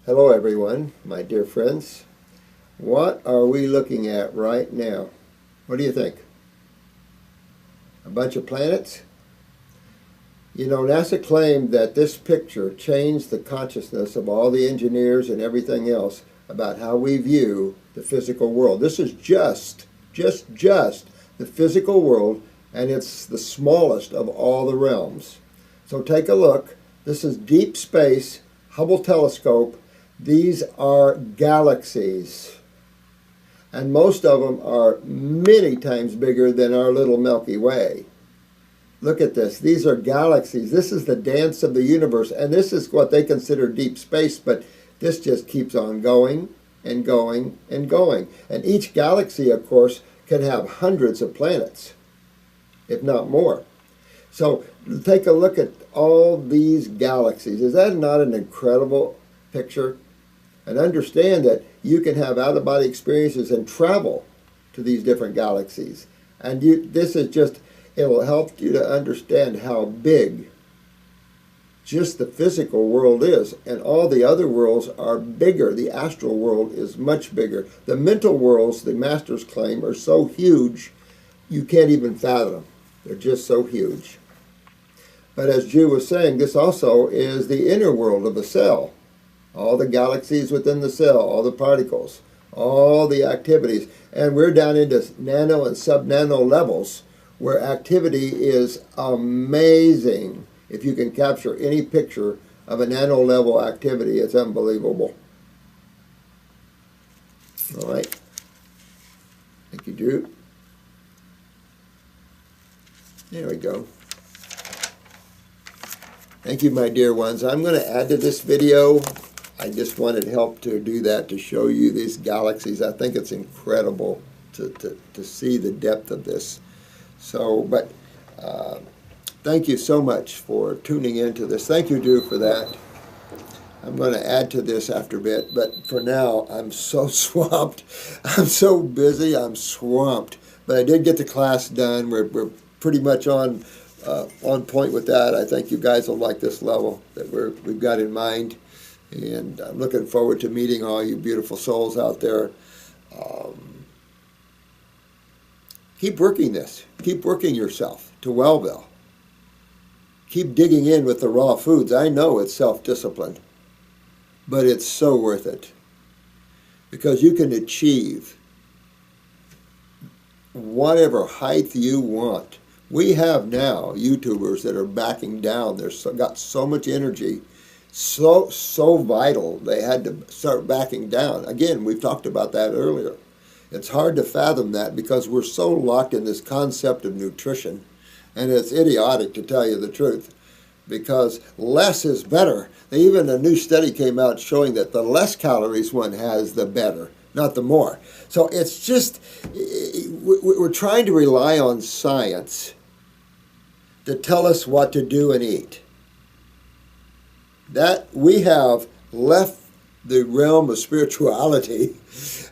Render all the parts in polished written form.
Hello everyone, my dear friends. What are we looking at right now? What do you think? A bunch of planets? You know, NASA claimed that this picture changed the consciousness of all the engineers and everything else about how we view the physical world. This is just the physical world, and it's the smallest of all the realms. So take a look. This is deep space, Hubble telescope. These are galaxies, and most of them are many times bigger than our little Milky Way. Look at this. These are galaxies. This is the dance of the universe, and this is what they consider deep space, but this just keeps on going and going and going. And each galaxy, of course, can have hundreds of planets, if not more. So take a look at all these galaxies. Is that not an incredible picture? And understand that you can have out-of-body experiences and travel to these different galaxies. And this is just, it'll help you to understand how big just the physical world is. And all the other worlds are bigger. The astral world is much bigger. The mental worlds, the masters claim, are so huge you can't even fathom them. They're just so huge. But as Drew was saying, this also is the inner world of the cell. All the galaxies within the cell, all the particles, all the activities. And we're down into nano and sub-nano levels where activity is amazing. If you can capture any picture of a nano level activity, it's unbelievable. All right. Thank you, Drew. There we go. Thank you, my dear ones. I'm going to add to this video. I just wanted help to do that, to show you these galaxies. I think it's incredible to see the depth of this. So, but thank you so much for tuning into this. Thank you, Drew, for that. I'm going to add to this after a bit, but for now, I'm so swamped. I'm so busy, I'm swamped. But I did get the class done. We're pretty much on point with that. I think you guys will like this level that we've got in mind. And I'm looking forward to meeting all you beautiful souls out there. Keep working this. Keep working yourself to Wellville. Keep digging in with the raw foods. I know it's self-discipline, but it's so worth it. Because you can achieve whatever height you want. We have now YouTubers that are backing down. They've got so much energy. So vital, they had to start backing down. Again, we've talked about that earlier. It's hard to fathom that because we're so locked in this concept of nutrition, and it's idiotic, to tell you the truth, because less is better. Even a new study came out showing that the less calories one has, the better, not the more. So it's just, we're trying to rely on science to tell us what to do and eat. That we have left the realm of spirituality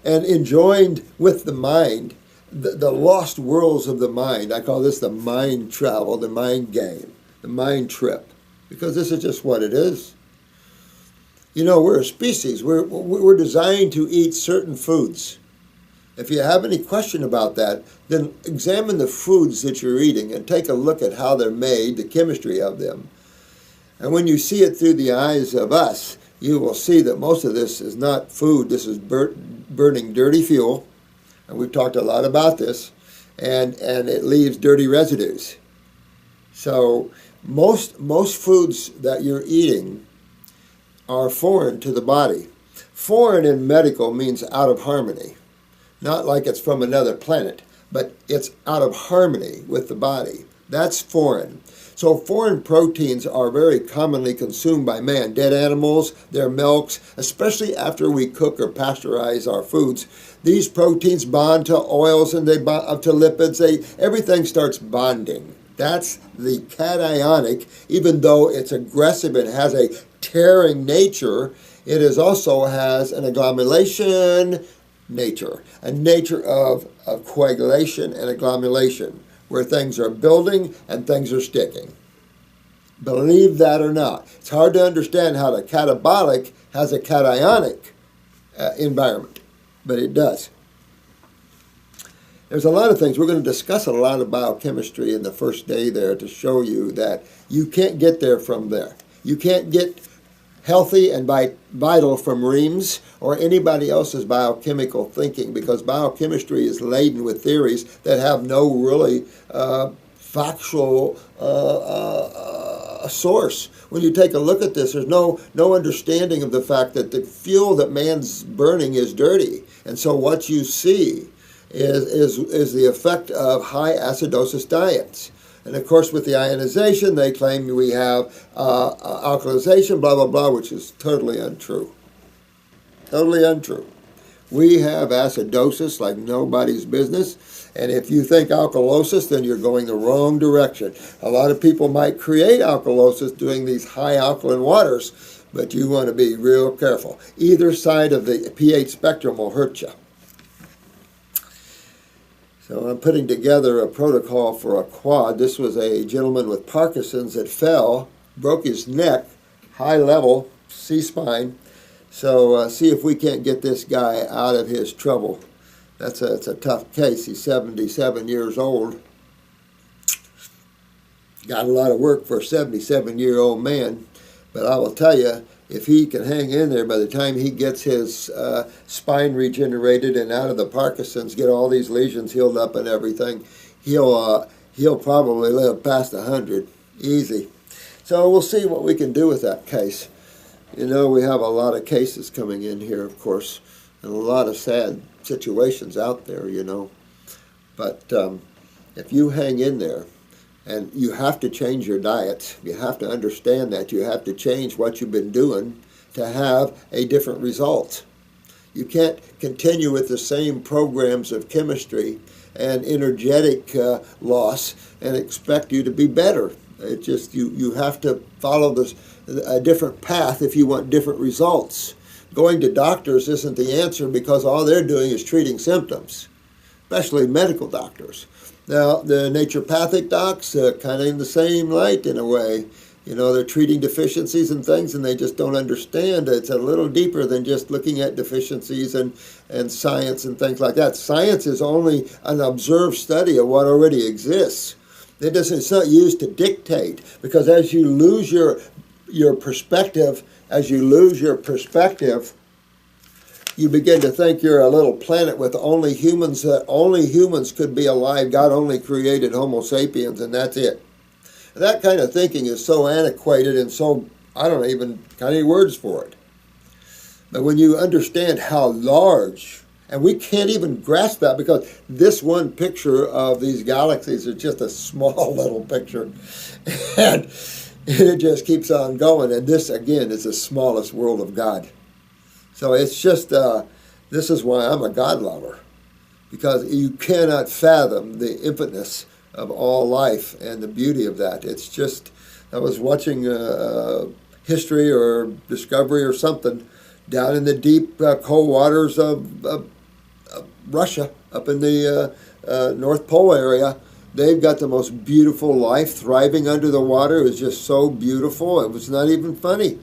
and enjoined with the mind, the lost worlds of the mind. I call this the mind travel, the mind game, the mind trip, because this is just what it is. You know, we're a species. We're designed to eat certain foods. If you have any question about that, then examine the foods that you're eating and take a look at how they're made, the chemistry of them. And when you see it through the eyes of us, you will see that most of this is not food. This is burning dirty fuel, and we've talked a lot about this, and it leaves dirty residues. So most foods that you're eating are foreign to the body. Foreign in medical means out of harmony, not like it's from another planet, but it's out of harmony with the body. That's foreign. So foreign proteins are very commonly consumed by man. Dead animals, their milks, especially after we cook or pasteurize our foods. These proteins bond to oils and they bond to lipids. Everything starts bonding. That's the cationic. Even though it's aggressive and has a tearing nature, it also has an agglomeration nature, a nature of coagulation and agglomeration, where things are building and things are sticking. Believe that or not. It's hard to understand how the catabolic has a cationic environment, but it does. There's a lot of things. We're going to discuss a lot of biochemistry in the first day there to show you that you can't get there from there. You can't get healthy and vital from Reams or anybody else's biochemical thinking, because biochemistry is laden with theories that have no really factual source. When you take a look at this, there's no understanding of the fact that the fuel that man's burning is dirty. And so what you see is the effect of high acidosis diets. And of course, with the ionization, they claim we have alkalization, blah, blah, blah, which is totally untrue. Totally untrue. We have acidosis like nobody's business. And if you think alkalosis, then you're going the wrong direction. A lot of people might create alkalosis doing these high alkaline waters, but you want to be real careful. Either side of the pH spectrum will hurt you. So I'm putting together a protocol for a quad. This was a gentleman with Parkinson's that fell, broke his neck, high level, C-spine. So see if we can't get this guy out of his trouble. It's a tough case. He's 77 years old. Got a lot of work for a 77-year-old man. But I will tell you, if he can hang in there by the time he gets his spine regenerated and out of the Parkinson's, get all these lesions healed up and everything, he'll probably live past 100, easy. So we'll see what we can do with that case. You know, we have a lot of cases coming in here, of course, and a lot of sad situations out there, you know. But if you hang in there, and you have to change your diet. You have to understand that. You have to change what you've been doing to have a different result. You can't continue with the same programs of chemistry and energetic loss and expect you to be better. It just you have to follow a different path if you want different results. Going to doctors isn't the answer, because all they're doing is treating symptoms, especially medical doctors. Now, the naturopathic docs are kind of in the same light in a way. You know, they're treating deficiencies and things, and they just don't understand. It's a little deeper than just looking at deficiencies and science and things like that. Science is only an observed study of what already exists. It's not used to dictate, because as you lose your perspective, you begin to think you're a little planet with only humans, that only humans could be alive. God only created Homo sapiens, and that's it. That kind of thinking is so antiquated and so, I don't even got any words for it. But when you understand how large, and we can't even grasp that, because this one picture of these galaxies is just a small little picture. And it just keeps on going. And this, again, is the smallest world of God. So it's just, this is why I'm a God lover, because you cannot fathom the infiniteness of all life and the beauty of that. It's just, I was watching history or Discovery or something down in the deep cold waters of Russia, up in the North Pole area. They've got the most beautiful life thriving under the water. It was just so beautiful. It was not even funny.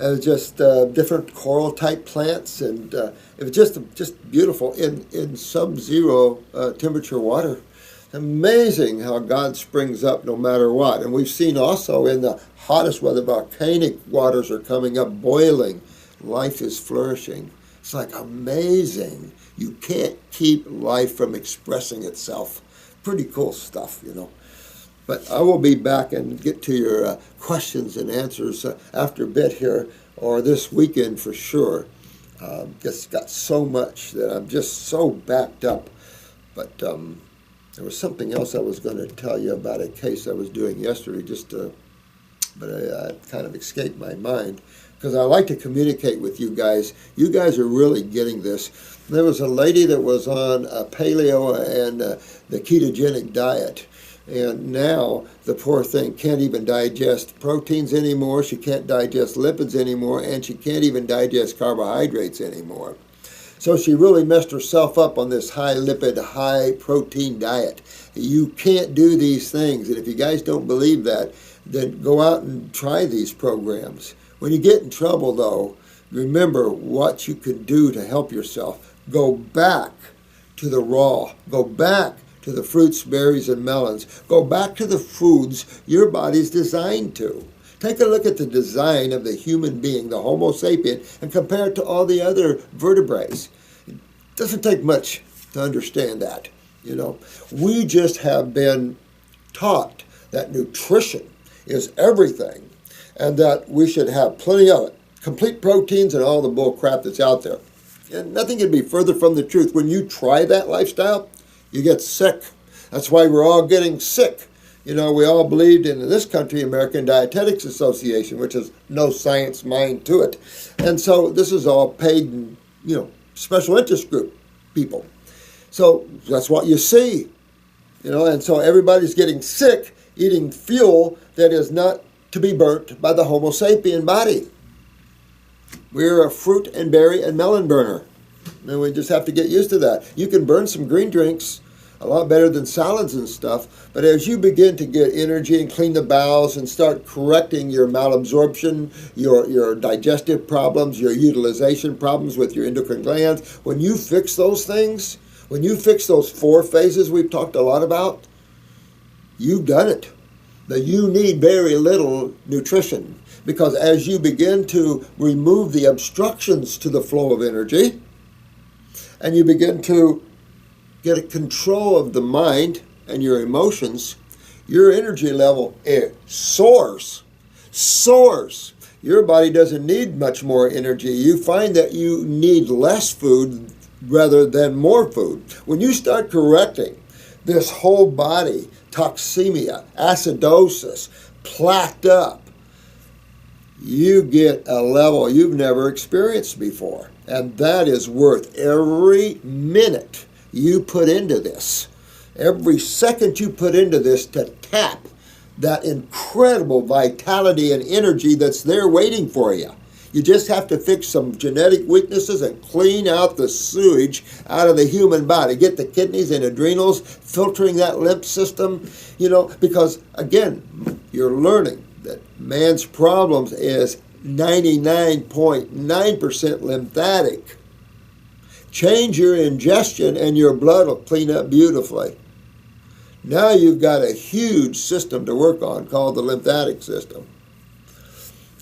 It was just different coral type plants, and it was just beautiful in sub-zero temperature water. Amazing how God springs up no matter what. And we've seen also in the hottest weather, volcanic waters are coming up, boiling. Life is flourishing. It's like amazing. You can't keep life from expressing itself. Pretty cool stuff, you know. But I will be back and get to your questions and answers after a bit here, or this weekend for sure. Just got so much that I'm just so backed up. But there was something else I was going to tell you about, a case I was doing yesterday, but it kind of escaped my mind, because I like to communicate with you guys. You guys are really getting this. There was a lady that was on paleo and the ketogenic diet. And now the poor thing can't even digest proteins anymore. She can't digest lipids anymore, and she can't even digest carbohydrates anymore. So she really messed herself up on this high lipid, high protein diet. You can't do these things. And if you guys don't believe that, then go out and try these programs. When you get in trouble, though, remember what you can do to help yourself. Go back to the raw. Go back to the fruits, berries, and melons. Go back to the foods your body's designed to. Take a look at the design of the human being, the Homo sapien, and compare it to all the other vertebrates. It doesn't take much to understand that. We just have been taught that nutrition is everything and that we should have plenty of it. Complete proteins and all the bull crap that's out there. And nothing can be further from the truth. When you try that lifestyle, you get sick. That's why we're all getting sick. We all believed in this country, American Dietetics Association, which has no science mind to it. And so this is all paid, special interest group people. So that's what you see, and so everybody's getting sick eating fuel that is not to be burnt by the Homo sapien body. We're a fruit and berry and melon burner, and we just have to get used to that. You can burn some green drinks a lot better than salads and stuff, but as you begin to get energy and clean the bowels and start correcting your malabsorption, your digestive problems, your utilization problems with your endocrine glands, when you fix those things, when you fix those 4 phases we've talked a lot about, you've done it. That you need very little nutrition, because as you begin to remove the obstructions to the flow of energy, and you begin to get a control of the mind and your emotions, your energy level soars. Your body doesn't need much more energy. You find that you need less food rather than more food. When you start correcting this whole body, toxemia, acidosis, plaqued up, you get a level you've never experienced before. And that is worth every minute you put into this, every second you put into this to tap that incredible vitality and energy that's there waiting for you. You just have to fix some genetic weaknesses and clean out the sewage out of the human body. Get the kidneys and adrenals, filtering that lymph system, because, again, you're learning that man's problems is 99.9% lymphatic. Change your ingestion and your blood will clean up beautifully. Now you've got a huge system to work on called the lymphatic system.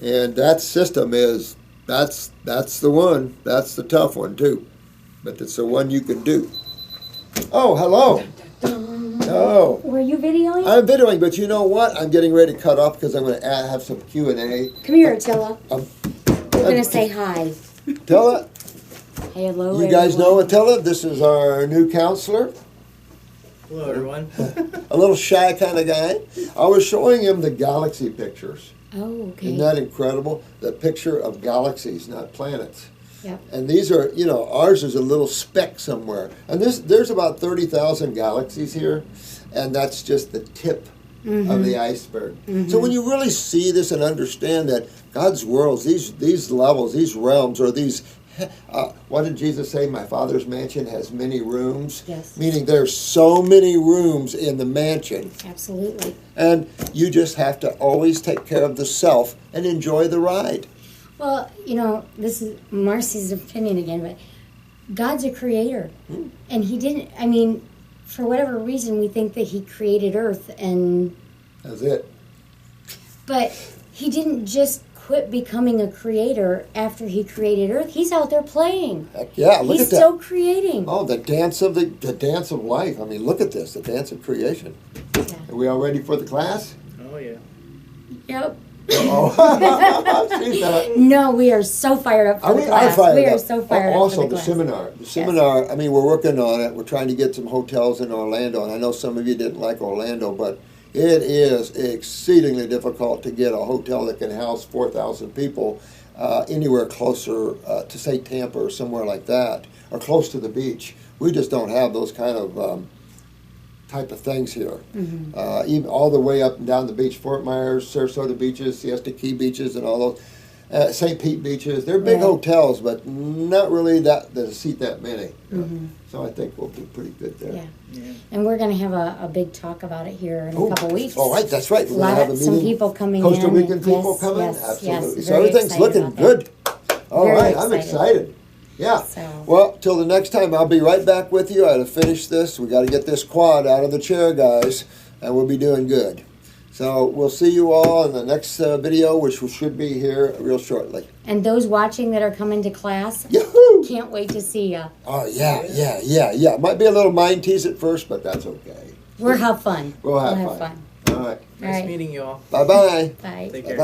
And that system that's the one. That's the tough one too. But it's the one you can do. Oh, hello. Oh. Were you videoing? I'm videoing, but you know what? I'm getting ready to cut off because I'm going to have some Q&A. Come here, Attila. We're going to say hi. Attila. Hello, you guys know Attila? This is our new counselor. Hello, everyone. A little shy kind of guy. I was showing him the galaxy pictures. Oh, okay. Isn't that incredible? The picture of galaxies, not planets. Yep. And these are, ours is a little speck somewhere. And there's about 30,000 galaxies here, and that's just the tip of the iceberg. Mm-hmm. So when you really see this and understand that God's worlds, these levels, these realms, or these, what did Jesus say? My Father's mansion has many rooms. Yes. Meaning there's so many rooms in the mansion. Absolutely. And you just have to always take care of the self and enjoy the ride. Well, this is Marcy's opinion again, but God's a creator. And he didn't, for whatever reason, we think that he created Earth and... That's it. But he didn't just quit becoming a creator after he created Earth. He's out there playing. Heck yeah, look at that. He's still creating. Oh, the dance of life. Look at this, the dance of creation. Yeah. Are we all ready for the class? Oh, yeah. Yep. Oh. No, we are so fired up for the class. We are so fired up for the class. Also, the seminar, yes. We're working on it. We're trying to get some hotels in Orlando, and I know some of you didn't like Orlando, but it is exceedingly difficult to get a hotel that can house 4,000 people anywhere closer to, say, Tampa or somewhere like that, or close to the beach. We just don't have those kind of type of things here. Mm-hmm. Even all the way up and down the beach, Fort Myers, Sarasota beaches, Siesta Key beaches, and all those. St. Pete beaches. They're big Right. hotels, but not really that seat that many. Mhm. So I think we'll do pretty good there. Yeah. Yeah. And we're going to have a big talk about it here in a Oh, couple weeks. all right, that's right. A We're going to lot have a of some meeting. people coming Costa in. Rican people Yes, coming? yes, Absolutely. yes. So Very everything's excited looking about that. good. All Very right, I'm excited. excited. Yeah. So, Well, till the next time, I'll be right back with you. I got to finish this. We got to get this quad out of the chair, guys, and we'll be doing good. So we'll see you all in the next video, which should be here real shortly. and those watching that are coming to class, Yahoo! can't wait to see you. Oh, yeah. It might be a little mind tease at first, but that's okay. We'll have fun. We'll have fun. All right. Nice right. meeting you all. Bye-bye. Bye. Take care. Bye-bye.